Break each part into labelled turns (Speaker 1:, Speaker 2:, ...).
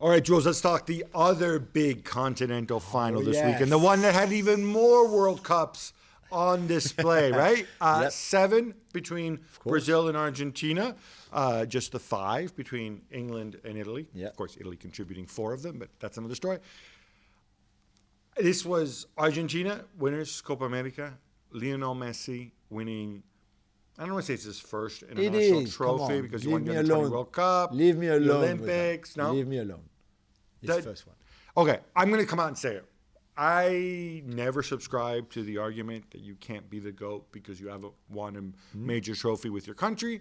Speaker 1: All right, Jules, let's talk the other big continental final this
Speaker 2: yes.
Speaker 1: weekend. The one that had even more World Cups on display, right?
Speaker 2: Yep.
Speaker 1: 7 between Brazil and Argentina. Just the 5 between England and Italy.
Speaker 2: Yep.
Speaker 1: Of course, Italy contributing 4 of them, but that's another story. This was Argentina, winners, Copa America. Lionel Messi winning, I don't want to say it's his first international trophy because he won the Under-20 World Cup.
Speaker 2: Leave me alone.
Speaker 1: The Olympics. No?
Speaker 2: Leave me alone. It's the first one.
Speaker 1: Okay, I'm going to come out and say it. I never subscribe to the argument that you can't be the GOAT because you haven't won a major trophy with your country.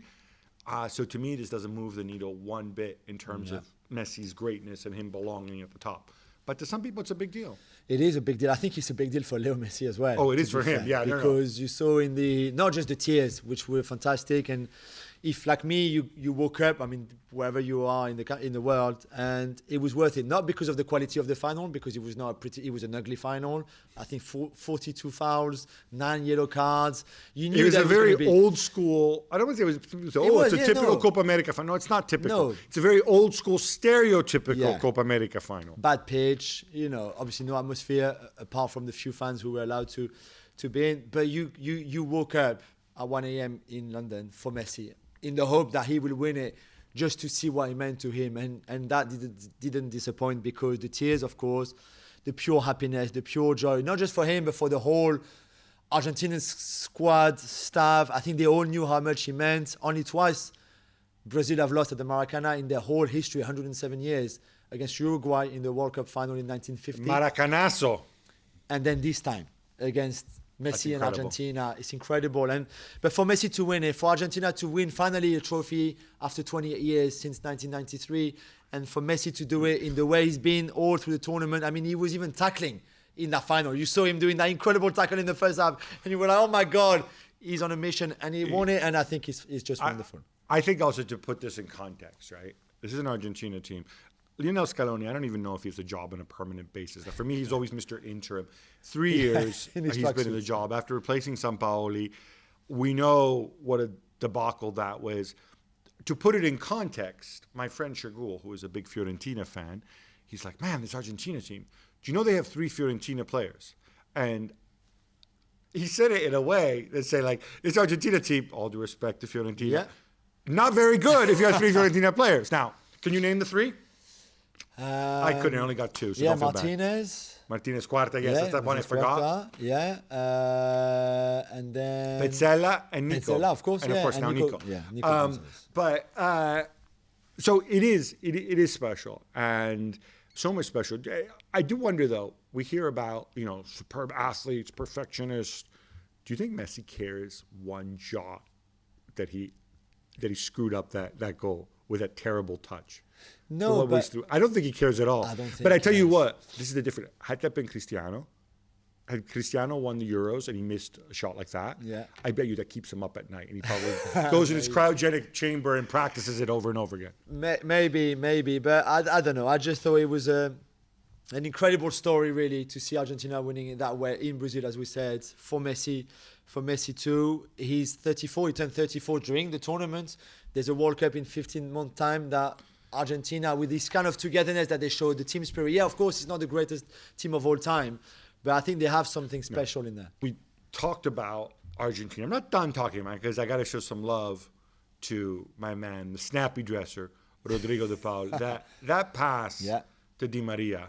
Speaker 1: So to me, this doesn't move the needle one bit in terms of Messi's greatness and him belonging at the top. But to some people, it's a big deal.
Speaker 2: It is a big deal. I think it's a big deal for Leo Messi as well.
Speaker 1: Oh, it is for him. Yeah,
Speaker 2: because you saw in the not just the tears, which were fantastic, and if like me, you woke up, I mean, wherever you are in the world, and it was worth it. Not because of the quality of the final, because it was not a pretty. It was an ugly final. I think 42 fouls, 9 yellow cards. You knew
Speaker 1: it was
Speaker 2: that
Speaker 1: a very
Speaker 2: be
Speaker 1: old school. I don't want to say it was it's a typical Copa America final. No, it's not typical. No. It's a very old school, stereotypical Copa America final.
Speaker 2: Bad pitch, obviously no atmosphere apart from the few fans who were allowed to be in. But you woke up at 1 a.m. in London for Messi in the hope that he will win it, just to see what it meant to him, and that didn't disappoint, because the tears, of course, the pure happiness, the pure joy, not just for him but for the whole Argentinian squad, staff. I think they all knew how much he meant. Only twice Brazil have lost at the Maracanã in their whole history, 107 years, against Uruguay in the World Cup final in 1950.
Speaker 1: Maracanazo.
Speaker 2: And then this time against Messi and Argentina. It's incredible. But for Messi to win it, for Argentina to win finally a trophy after 28 years since 1993, and for Messi to do it in the way he's been all through the tournament. I mean, he was even tackling in that final. You saw him doing that incredible tackle in the first half, and you were like, oh my God, he's on a mission, and he won it, and I think it's just wonderful.
Speaker 1: I think also, to put this in context, right? This is an Argentina team. Lionel Scaloni, I don't even know if he has a job on a permanent basis. For me, he's always Mr. Interim. 3 years he's been in the job. After replacing Sampaoli, we know what a debacle that was. To put it in context, my friend Shagul, who is a big Fiorentina fan, he's like, man, this Argentina team, do you know they have 3 Fiorentina players? And he said it in a way that say, like, this Argentina team, all due respect to Fiorentina, not very good if you have 3 Fiorentina players. Now, can you name the 3? I couldn't. I only got 2. So don't feel
Speaker 2: Martinez.
Speaker 1: Bad. Martinez Cuarta, yes, that's that one I forgot.
Speaker 2: Yeah, and then
Speaker 1: Petzela and Nico.
Speaker 2: Petzela, of course,
Speaker 1: and of course now Nico.
Speaker 2: Yeah, Nico.
Speaker 1: But so it is special, and so much special. I do wonder though. We hear about superb athletes, perfectionists. Do you think Messi cares one jot that he screwed up that goal with that terrible touch?
Speaker 2: No, but
Speaker 1: I don't think he cares at all.
Speaker 2: I don't think
Speaker 1: but I tell you what, this is the difference. Had that been Cristiano, had Cristiano won the Euros and he missed a shot like that, I bet you that keeps him up at night, and he probably goes in his cryogenic chamber and practices it over and over again.
Speaker 2: Maybe, but I don't know. I just thought it was an incredible story, really, to see Argentina winning it that way in Brazil, as we said, for Messi too. He's 34. He turned 34 during the tournament. There's a World Cup in 15 months' time that Argentina, with this kind of togetherness that they showed, the team spirit. Yeah, of course, it's not the greatest team of all time, but I think they have something special in there.
Speaker 1: We talked about Argentina. I'm not done talking about it because I got to show some love to my man, the snappy dresser, Rodrigo de Paul. that pass to Di Maria,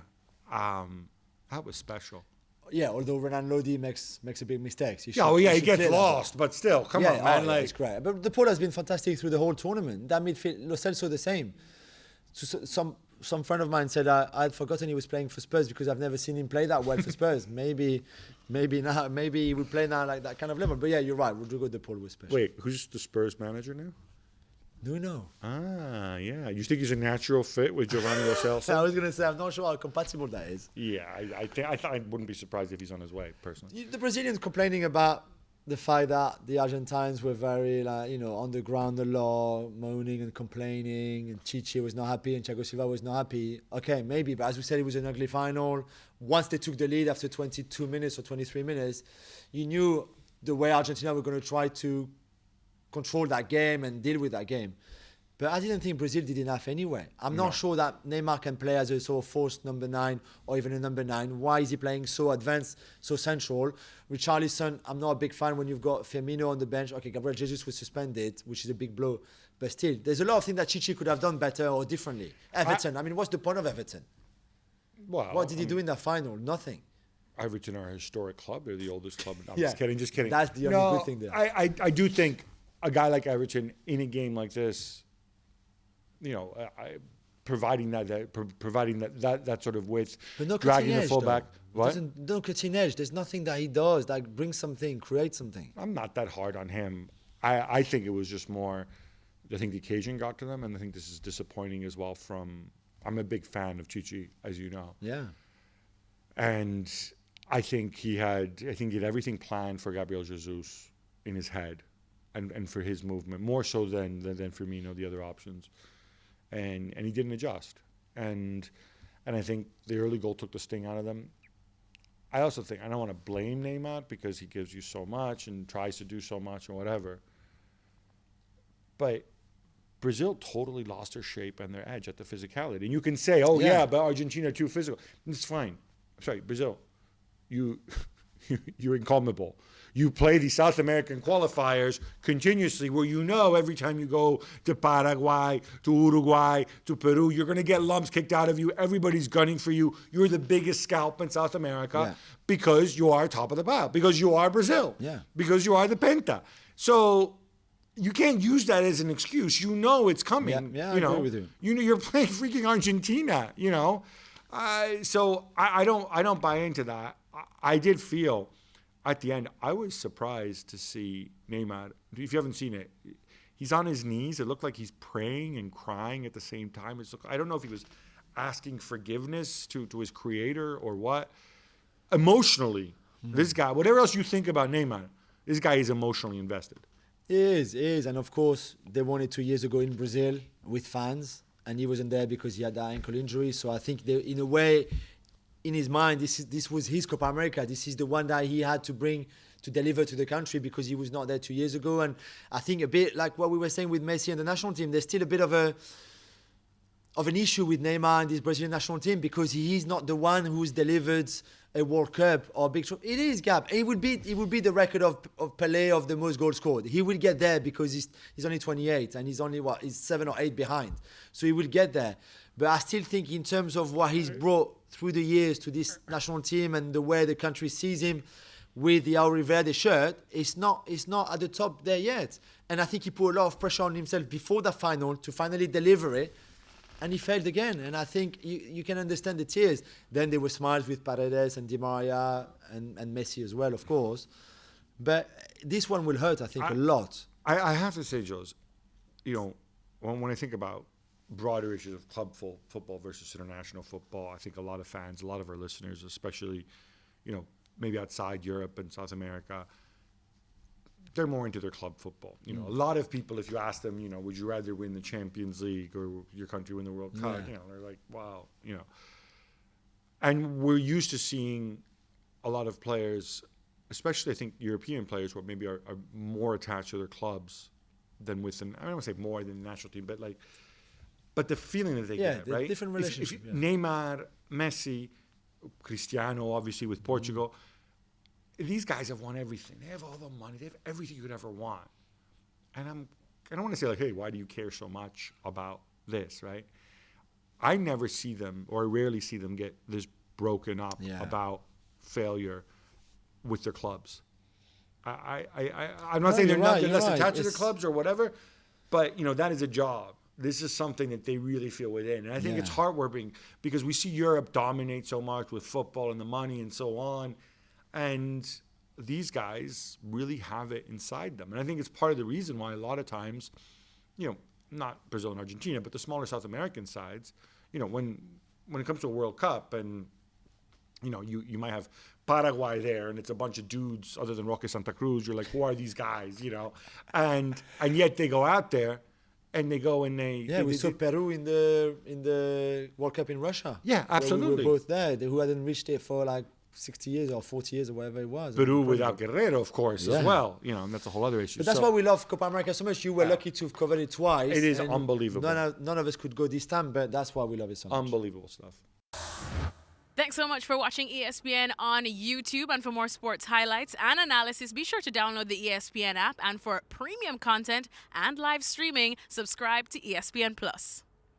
Speaker 1: that was special.
Speaker 2: Yeah, although Renan Lodi makes a big mistake.
Speaker 1: He gets lost, but still, come on, man.
Speaker 2: It's great. But the Paul has been fantastic through the whole tournament. That midfield, Lo Celso the same. So some friend of mine said I'd forgotten he was playing for Spurs because I've never seen him play that well for Spurs. maybe now, maybe he would play now like that kind of level. But yeah, you're right. Rodrigo de Paul was special.
Speaker 1: Wait, who's the Spurs manager now?
Speaker 2: Nuno.
Speaker 1: Ah, yeah. You think he's a natural fit with Giovanni Lo Celso?
Speaker 2: I was going to say, I'm not sure how compatible that is.
Speaker 1: Yeah, I wouldn't be surprised if he's on his way, personally.
Speaker 2: The Brazilians complaining about the fact that the Argentines were very, on the ground a lot, moaning and complaining, and Chichi was not happy and Thiago Silva was not happy. Okay, maybe, but as we said, it was an ugly final. Once they took the lead after 22 minutes or 23 minutes, you knew the way Argentina were going to try to control that game and deal with that game. But I didn't think Brazil did enough anyway. I'm not sure that Neymar can play as a sort of forced number 9 or even a number 9. Why is he playing so advanced, so central? Richarlison, I'm not a big fan when you've got Firmino on the bench. Okay, Gabriel Jesus was suspended, which is a big blow. But still, there's a lot of things that Chichi could have done better or differently. Everton, I mean, what's the point of Everton?
Speaker 1: Well,
Speaker 2: what did he do in that final? Nothing.
Speaker 1: Everton are a historic club. They're the oldest club. No,
Speaker 2: Yeah.
Speaker 1: Just kidding.
Speaker 2: That's the only good thing there.
Speaker 1: I do think a guy like Everton in a game like this, providing that sort of width,
Speaker 2: But no
Speaker 1: dragging
Speaker 2: cutting
Speaker 1: the
Speaker 2: edge,
Speaker 1: fullback.
Speaker 2: though. No cutting edge. There's nothing that he does that brings something, creates something.
Speaker 1: I'm not that hard on him. I think it was just more. I think the occasion got to them, and I think this is disappointing as well. I'm a big fan of Chichi, as you know.
Speaker 2: Yeah.
Speaker 1: And I think he had everything planned for Gabriel Jesus in his head, and for his movement more so than Firmino, the other options, and he didn't adjust, and I think the early goal took the sting out of them. I also think I don't want to blame Neymar because he gives you so much and tries to do so much and whatever, but Brazil totally lost their shape and their edge at the physicality, and you can say, oh yeah, but Argentina are too physical. It's fine. Sorry, Brazil, you're incomparable. You play the South American qualifiers continuously where every time you go to Paraguay, to Uruguay, to Peru, you're going to get lumps kicked out of you. Everybody's gunning for you. You're the biggest scalp in South America because you are top of the pile, because you are Brazil, because you are the Penta. So you can't use that as an excuse. It's coming.
Speaker 2: Yeah, I agree with you.
Speaker 1: You're playing freaking Argentina, So I don't buy into that. I did feel at the end, I was surprised to see Neymar. If you haven't seen it, he's on his knees. It looked like he's praying and crying at the same time. I don't know if he was asking forgiveness to his creator or what. Emotionally, this guy, whatever else you think about Neymar, this guy is emotionally invested.
Speaker 2: He is. And of course, they won it 2 years ago in Brazil with fans. And he wasn't there because he had that ankle injury. So I think in a way, in his mind, this was his Copa America. This is the one that he had to bring to deliver to the country because he was not there 2 years ago. And I think a bit like what we were saying with Messi and the national team, there's still a bit of an issue with Neymar and this Brazilian national team because he is not the one who's delivered a World Cup or a big trophy. It is, Gab. It would be the record of Pelé of the most goals scored. He will get there because he's only 28 and he's only he's 7 or 8 behind. So he will get there. But I still think in terms of what he's brought through the years to this national team and the way the country sees him with the Auriverde shirt, it's not at the top there yet. And I think he put a lot of pressure on himself before the final to finally deliver it. And he failed again. And I think you can understand the tears. Then there were smiles with Paredes and Di Maria and Messi as well, of course. But this one will hurt, I think, a lot.
Speaker 1: I have to say, Jules, when I think about broader issues of club football versus international football, I think a lot of fans, a lot of our listeners, especially, maybe outside Europe and South America, they're more into their club football. A lot of people, if you ask them, would you rather win the Champions League or your country win the World Cup? They're like, wow, And we're used to seeing a lot of players, especially I think European players, who maybe are more attached to their clubs than with them. I don't want to say more than the national team, but the feeling that they get, right?
Speaker 2: Different relationship.
Speaker 1: Neymar, Messi, Cristiano, obviously with Portugal. These guys have won everything. They have all the money. They have everything you could ever want. And I don't want to say like, hey, why do you care so much about this, right? I never see them, or rarely see them get this broken up about failure with their clubs. I'm not saying they're less attached to their clubs or whatever, but that is a job. This is something that they really feel within. And I think it's heartwarming because we see Europe dominate so much with football and the money and so on. And these guys really have it inside them. And I think it's part of the reason why a lot of times, not Brazil and Argentina, but the smaller South American sides, when it comes to a World Cup and, you might have Paraguay there and it's a bunch of dudes other than Roque Santa Cruz. You're like, who are these guys, And yet they go out there. And they go and
Speaker 2: we saw Peru in the World Cup in Russia.
Speaker 1: Yeah, absolutely.
Speaker 2: We were both there. Who hadn't reached it for like 60 years or 40 years or whatever it was.
Speaker 1: Peru without Guerrero, of course, as well. And that's a whole other issue.
Speaker 2: But that's why we love Copa America so much. You were lucky to have covered it twice.
Speaker 1: It is unbelievable.
Speaker 2: None of us could go this time, but that's why we love it so much.
Speaker 1: Unbelievable stuff.
Speaker 3: Thanks so much for watching ESPN on YouTube. And for more sports highlights and analysis, be sure to download the ESPN app. And for premium content and live streaming, subscribe to ESPN Plus.